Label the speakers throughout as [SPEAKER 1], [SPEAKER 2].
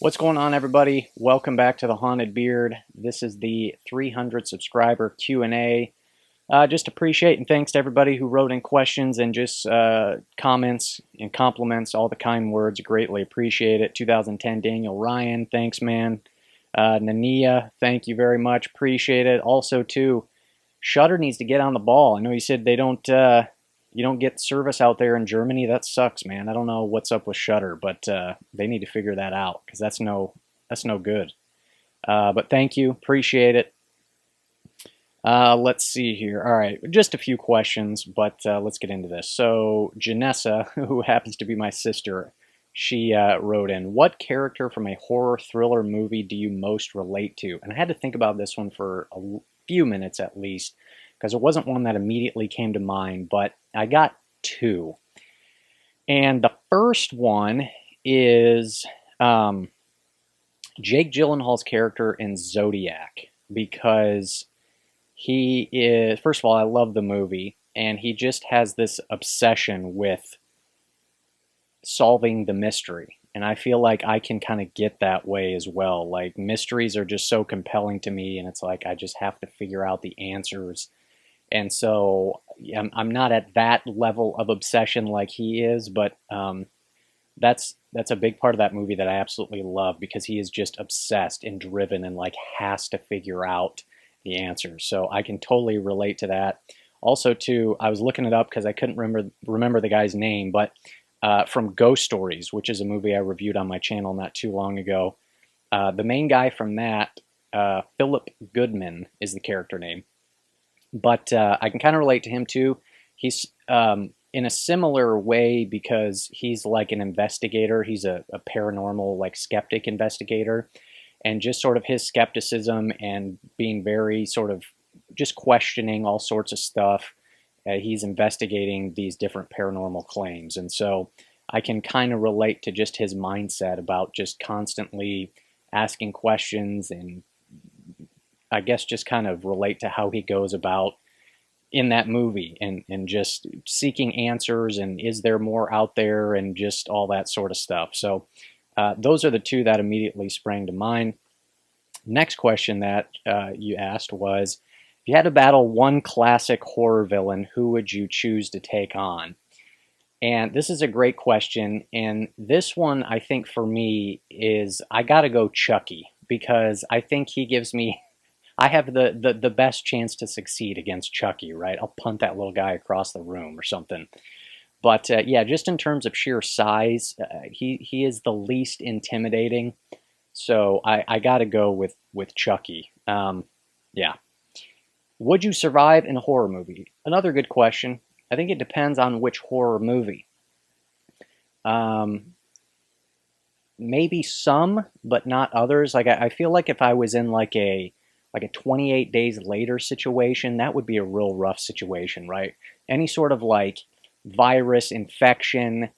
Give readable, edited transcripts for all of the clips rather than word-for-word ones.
[SPEAKER 1] What's going on, everybody? Welcome back to the Haunted Beard. This is the 300 subscriber Q&A. Just appreciate and thanks to everybody who wrote in questions and just comments and compliments, all the kind words. Greatly appreciate it. 2010 Daniel Ryan, thanks, man. Nania, thank you very much. Appreciate it. Also, too, Shudder needs to get on the ball. I know you said they don't. You don't get service out there in Germany. That sucks, man. I don't know what's up with Shudder, but they need to figure that out because that's no good. But thank you, appreciate it. Let's see here. All right, just a few questions, but let's get into this. So Janessa, who happens to be my sister, she wrote in, "What character from a horror thriller movie do you most relate to?" And I had to think about this one for a few minutes at least because it wasn't one that immediately came to mind, but I got two. And the first one is Jake Gyllenhaal's character in Zodiac, because he is, first of all, I love the movie, and he just has this obsession with solving the mystery. And I feel like I can kind of get that way as well. Like, mysteries are just so compelling to me, and it's like I just have to figure out the answers. And so I'm not at that level of obsession like he is, but that's a big part of that movie that I absolutely love because he is just obsessed and driven and like has to figure out the answers. So I can totally relate to that. Also, too, I was looking it up because I couldn't remember the guy's name, but from Ghost Stories, which is a movie I reviewed on my channel not too long ago, the main guy from that, Philip Goodman, is the character name. But I can kind of relate to him too. He's in a similar way because he's like an investigator. He's a paranormal, like, skeptic investigator, and just sort of his skepticism and being very sort of just questioning all sorts of stuff. He's investigating these different paranormal claims, and so I can kind of relate to just his mindset about just constantly asking questions, and I guess just kind of relate to how he goes about in that movie, and just seeking answers, and is there more out there, and just all that sort of stuff. So those are the two that immediately sprang to mind. Next question that you asked was, if you had to battle one classic horror villain, who would you choose to take on? And this is a great question, and this one, I think, for me is, I gotta go Chucky, because I think he gives me, I have the best chance to succeed against Chucky, right? I'll punt that little guy across the room or something. But yeah, just in terms of sheer size, he is the least intimidating. So I got to go with Chucky. Yeah. Would you survive in a horror movie? Another good question. I think it depends on which horror movie. Um, Maybe some, but not others. Like, I feel like if I was in like a 28 days later situation, that would be a real rough situation, right? Any sort of like virus infection,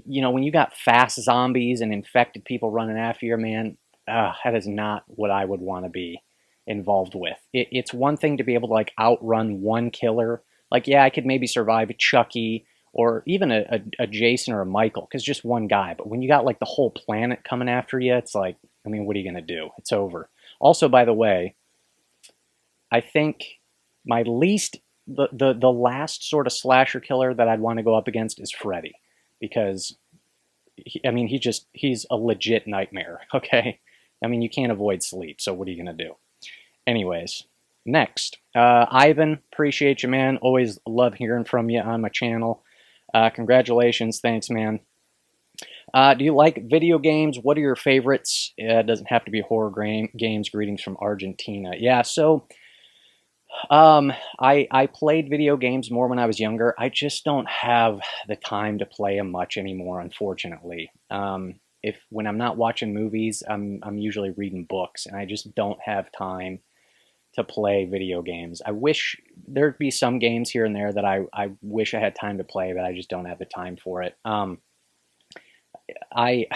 [SPEAKER 1] when you got fast zombies and infected people running after you, man, that is not what I would want to be involved with. It's one thing to be able to like outrun one killer. Like, yeah, I could maybe survive a Chucky or even a Jason or a Michael, because just one guy. But when you got like the whole planet coming after you, it's like, I mean, what are you going to do? It's over. Also, by the way, I think my least the last sort of slasher killer that I'd want to go up against is Freddy, because I mean, he's a legit nightmare. Okay, I mean, you can't avoid sleep, so what are you gonna do? Anyways, next, Ivan, appreciate you, man. Always love hearing from you on my channel. Congratulations, thanks, man. Do you like video games? What are your favorites? It doesn't have to be horror games. Greetings from Argentina. Yeah, so I played video games more when I was younger. I just don't have the time to play them much anymore, unfortunately. If when I'm not watching movies, I'm usually reading books, and I just don't have time to play video games. I wish there'd be some games here and there that I wish I had time to play, but I just don't have the time for it. I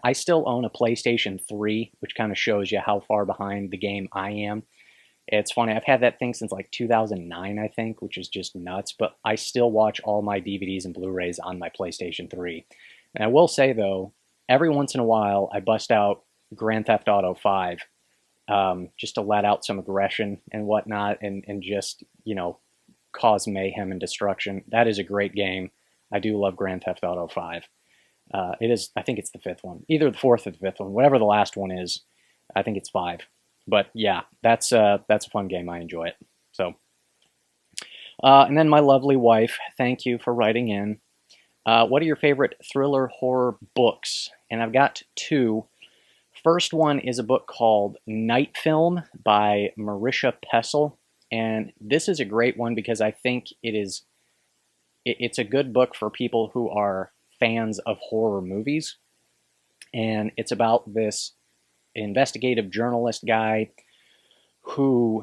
[SPEAKER 1] I still own a PlayStation 3, which kind of shows you how far behind the game I am. It's funny, I've had that thing since like 2009, I think, which is just nuts, but I still watch all my DVDs and Blu-rays on my PlayStation 3. And I will say, though, every once in a while I bust out Grand Theft Auto 5, just to let out some aggression and whatnot, and just, you know, cause mayhem and destruction. That is a great game. I do love Grand Theft Auto 5. It is, I think it's the fifth one, either the fourth or the fifth one, whatever the last one is. I think it's 5. But yeah, that's a fun game. I enjoy it. So, and then my lovely wife, thank you for writing in. What are your favorite thriller horror books? And I've got 2. First one is a book called Night Film by Marisha Pessl, and this is a great one because I think it's a good book for people who are fans of horror movies, and it's about this investigative journalist guy who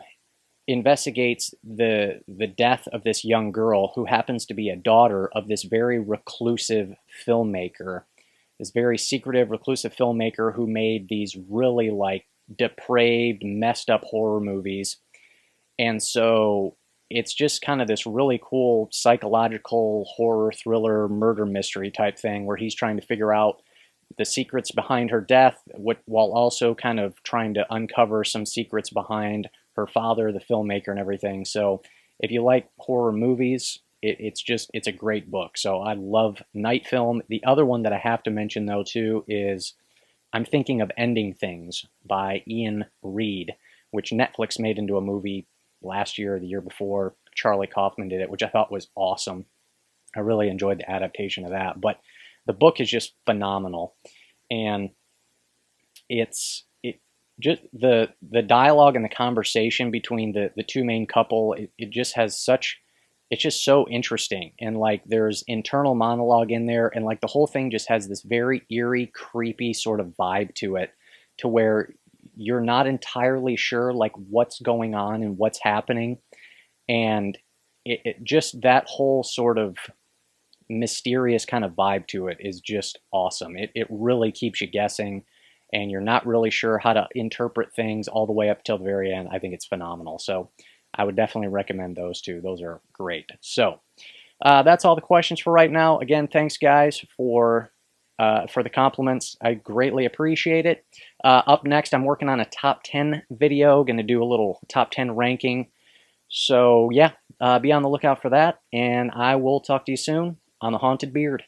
[SPEAKER 1] investigates the death of this young girl who happens to be a daughter of this very reclusive filmmaker, this very secretive, reclusive filmmaker who made these really like depraved, messed up horror movies. And so it's just kind of this really cool psychological horror thriller murder mystery type thing where he's trying to figure out the secrets behind her death, while also kind of trying to uncover some secrets behind her father, the filmmaker, and everything. So if you like horror movies, it's a great book. So I love Night Film. The other one that I have to mention though too is I'm Thinking of Ending Things by Ian Reed, which Netflix made into a movie last year or the year before. Charlie Kaufman did it, which I thought was awesome. I really enjoyed the adaptation of that. But the book is just phenomenal, and it's just the dialogue and the conversation between the two main couple. It just has such, it's just so interesting, and like there's internal monologue in there, and like the whole thing just has this very eerie, creepy sort of vibe to it, to where you're not entirely sure like what's going on and what's happening, and it just, that whole sort of mysterious kind of vibe to it is just awesome. It really keeps you guessing, and you're not really sure how to interpret things all the way up till the very end. I think it's phenomenal. So I would definitely recommend those 2. Those are great. So that's all the questions for right now. Again, thanks guys for the compliments. I greatly appreciate it. Up next, I'm working on a top 10 video. Going to do a little top 10 ranking. So yeah, be on the lookout for that, and I will talk to you soon on The Haunted Beard.